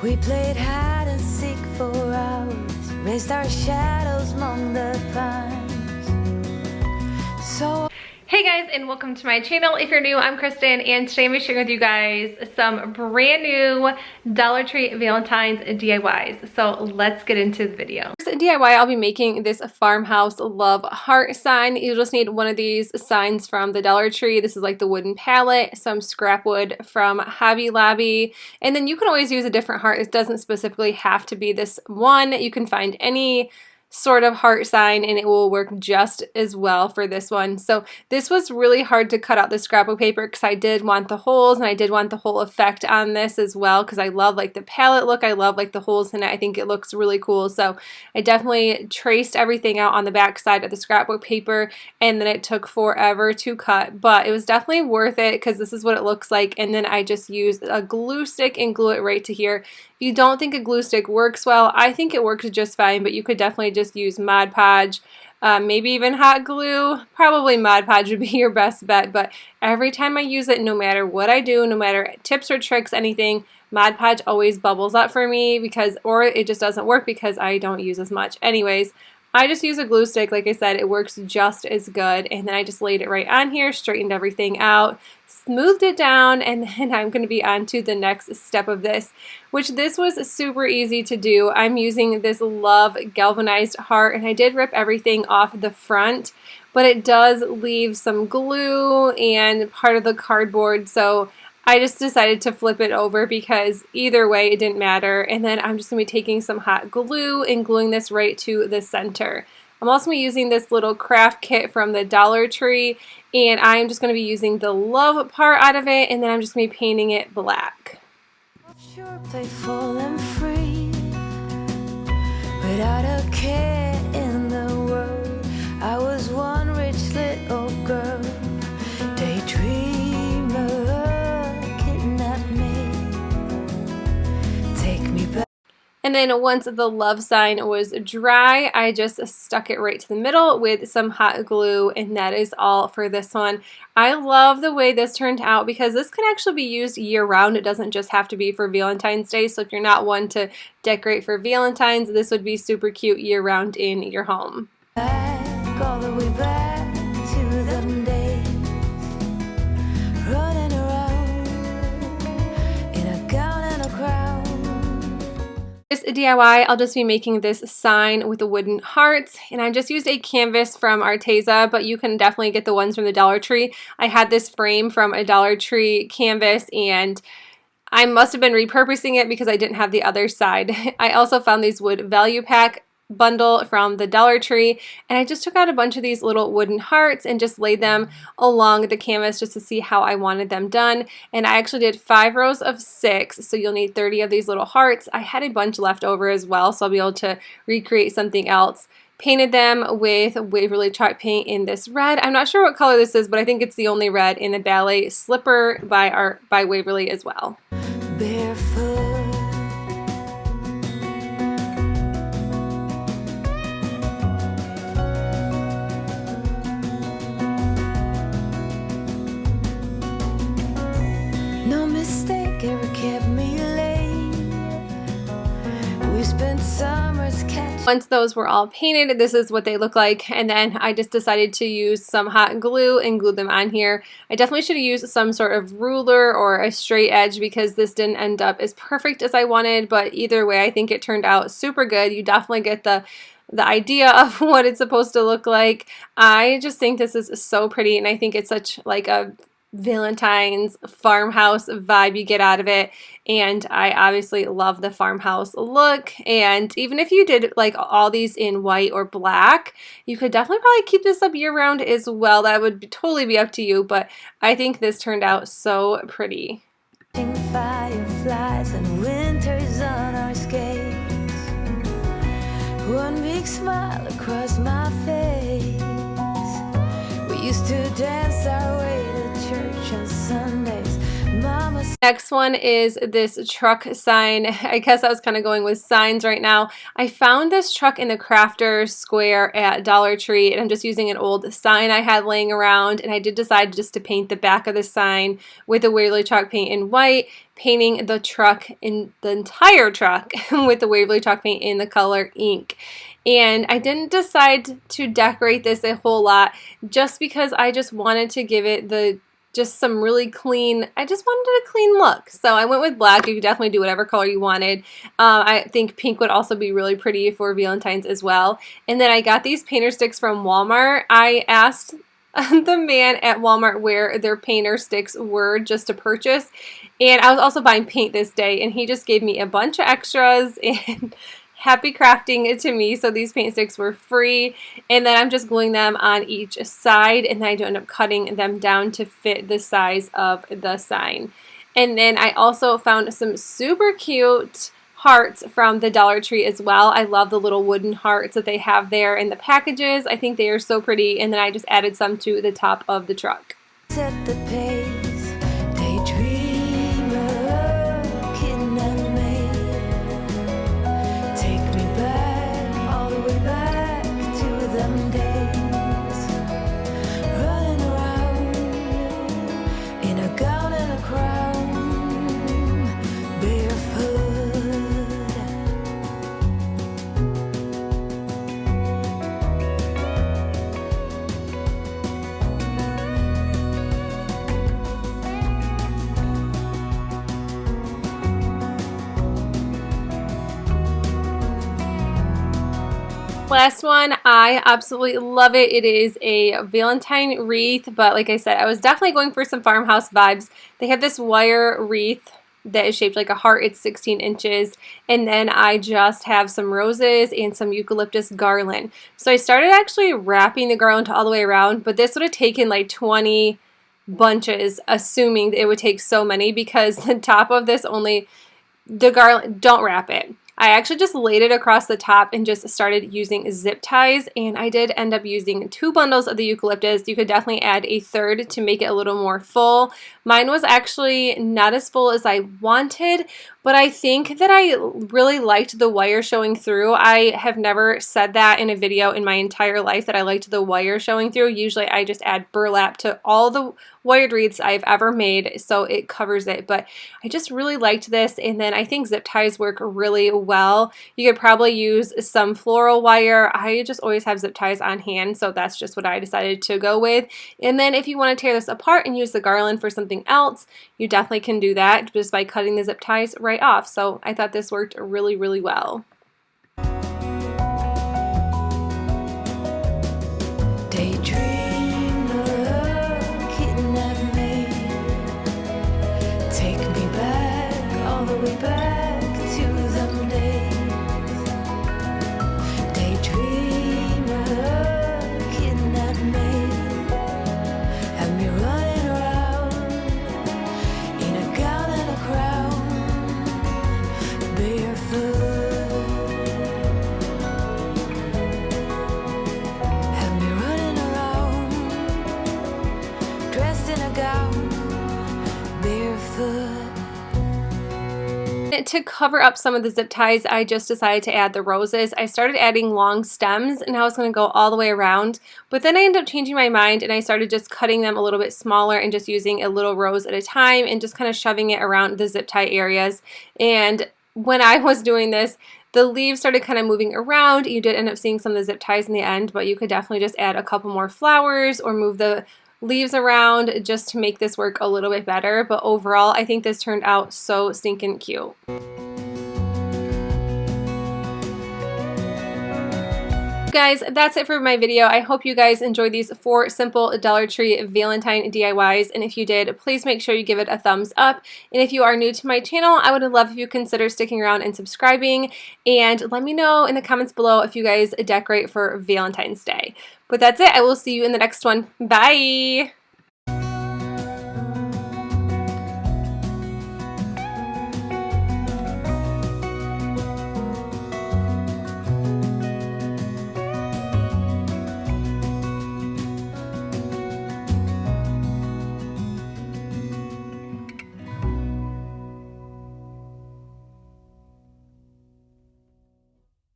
We played hide and seek for hours, raised our shadows among the pines. So hey guys, and welcome to my channel. If you're new, I'm Kristen, and today I'm sharing with you guys some brand new Dollar Tree Valentine's DIYs. So let's get into the video. First DIY, I'll be making this farmhouse love heart sign. You'll just need one of these signs from the Dollar Tree. This is like the wooden palette, some scrap wood from Hobby Lobby, and then you can always use a different heart. It doesn't specifically have to be this one. You can find any sort of heart sign and it will work just as well for this one. So this was really hard to cut out the scrapbook paper because I did want the holes and I did want the whole effect on this as well because I love like the palette look. I love like the holes in it. I think it looks really cool. So I definitely traced everything out on the back side of the scrapbook paper, and then it took forever to cut, but it was definitely worth it because this is what it looks like. And then I just used a glue stick and glue it right to here. If you don't think a glue stick works well, I think it works just fine, but you could definitely just use Mod Podge, maybe even hot glue. Probably Mod Podge would be your best bet, but every time I use it, no matter what I do, no matter tips or tricks, anything, Mod Podge always bubbles up for me because, or it just doesn't work because I don't use as much. Anyways, I just use a glue stick. Like I said, it works just as good. And then I just laid it right on here, straightened everything out, smoothed it down, and then I'm going to be on to the next step of this, which this was super easy to do. I'm using this Love galvanized heart, and I did rip everything off the front, but it does leave some glue and part of the cardboard, so I just decided to flip it over because either way it didn't matter. And then I'm just going to be taking some hot glue and gluing this right to the center. I'm also going to be using this little craft kit from the Dollar Tree, and I'm just going to be using the love part out of it, and then I'm just going to be painting it black. sure, playful and free, without a care in the world. I was one rich little girl, daydreamer, kidnap me, take me back. And then once the love sign was dry, I just stuck it right to the middle with some hot glue, and that is all for this one. I love the way this turned out because this can actually be used year-round. It doesn't just have to be for Valentine's Day, so if you're not one to decorate for Valentine's, this would be super cute year-round in your home. Back, all the way back to them days, running around in a gown and a crown. This DIY, I'll just be making this sign with the wooden hearts, and I just used a canvas from Arteza, but you can definitely get the ones from the Dollar Tree. I had this frame from a Dollar Tree canvas, and I must have been repurposing it because I didn't have the other side. I also found these wood value pack bundle from the Dollar Tree, and I just took out a bunch of these little wooden hearts and just laid them along the canvas just to see how I wanted them done. And I actually did 5 rows of 6, so you'll need 30 of these little hearts. I had a bunch left over as well, so I'll be able to recreate something else. Painted them with Waverly chalk paint in this red. I'm not sure what color this is, but I think it's the only red in the ballet slipper by Waverly as well. Barefoot, no mistake ever kept me late. We spent summers catching. Once those were all painted, this is what they look like, and then I just decided to use some hot glue and glue them on here. I definitely should have used some sort of ruler or a straight edge because this didn't end up as perfect as I wanted, but either way I think it turned out super good. You definitely get the idea of what it's supposed to look like. I just think this is so pretty, and I think it's such like a Valentine's farmhouse vibe you get out of it, and I obviously love the farmhouse look. And even if you did like all these in white or black, you could definitely probably keep this up year round as well. That would totally be up to you, but I think this turned out so pretty. Fireflies and winters on our skates, one big smile across my face. We used to dance our way to church on Sundays. Mama Next one is this truck sign. I guess I was kind of going with signs right now. I found this truck in the Crafter Square at Dollar Tree, and I'm just using an old sign I had laying around, and I did decide just to paint the back of the sign with the Waverly chalk paint in white, painting the truck, in the entire truck, with the Waverly chalk paint in the color ink. And I didn't decide to decorate this a whole lot just because I just wanted to give it just some really clean, I just wanted a clean look. So I went with black. You could definitely do whatever color you wanted. I think pink would also be really pretty for Valentine's as well. And then I got these painter sticks from Walmart. I asked the man at Walmart where their painter sticks were just to purchase. And I was also buying paint this day, and he just gave me a bunch of extras and happy crafting to me. So these paint sticks were free, and then I'm just gluing them on each side, and then I do end up cutting them down to fit the size of the sign. And then I also found some super cute hearts from the Dollar Tree as well. I love the little wooden hearts that they have there in the packages. I think they are so pretty, and then I just added some to the top of the truck. Set the pace, daydreamer, kitten and maid. Take me back, all the way back to them days. Running around in a gown and a crown, barefoot. Last one, I absolutely love it. It is a Valentine wreath, but like I said, I was definitely going for some farmhouse vibes. They have this wire wreath that is shaped like a heart. It's 16 inches, and then I just have some roses and some eucalyptus garland. So I started actually wrapping the garland all the way around, but this would have taken like 20 bunches, assuming that it would take so many, because the top of this the garland, don't wrap it. I actually just laid it across the top and just started using zip ties, and I did end up using 2 bundles of the eucalyptus. You could definitely add a third to make it a little more full. Mine was actually not as full as I wanted, but I think that I really liked the wire showing through. I have never said that in a video in my entire life, that I liked the wire showing through. Usually I just add burlap to all the wired wreaths I've ever made, so it covers it, but I just really liked this. And then I think zip ties work really well. You could probably use some floral wire. I just always have zip ties on hand, so that's just what I decided to go with. And then if you want to tear this apart and use the garland for something else, you definitely can do that just by cutting the zip ties right off. So I thought this worked really, really well. To cover up some of the zip ties, I just decided to add the roses. I started adding long stems, and I was going to go all the way around, but then I ended up changing my mind, and I started just cutting them a little bit smaller and just using a little rose at a time and just kind of shoving it around the zip tie areas. And when I was doing this, the leaves started kind of moving around. You did end up seeing some of the zip ties in the end, but you could definitely just add a couple more flowers or move the leaves around just to make this work a little bit better. But overall, I think this turned out so stinking cute. Guys, that's it for my video. I hope you guys enjoyed these 4 simple Dollar Tree Valentine DIYs, and if you did, please make sure you give it a thumbs up. And if you are new to my channel, I would love if you consider sticking around and subscribing, and let me know in the comments below if you guys decorate for Valentine's Day. But that's it. I will see you in the next one. Bye!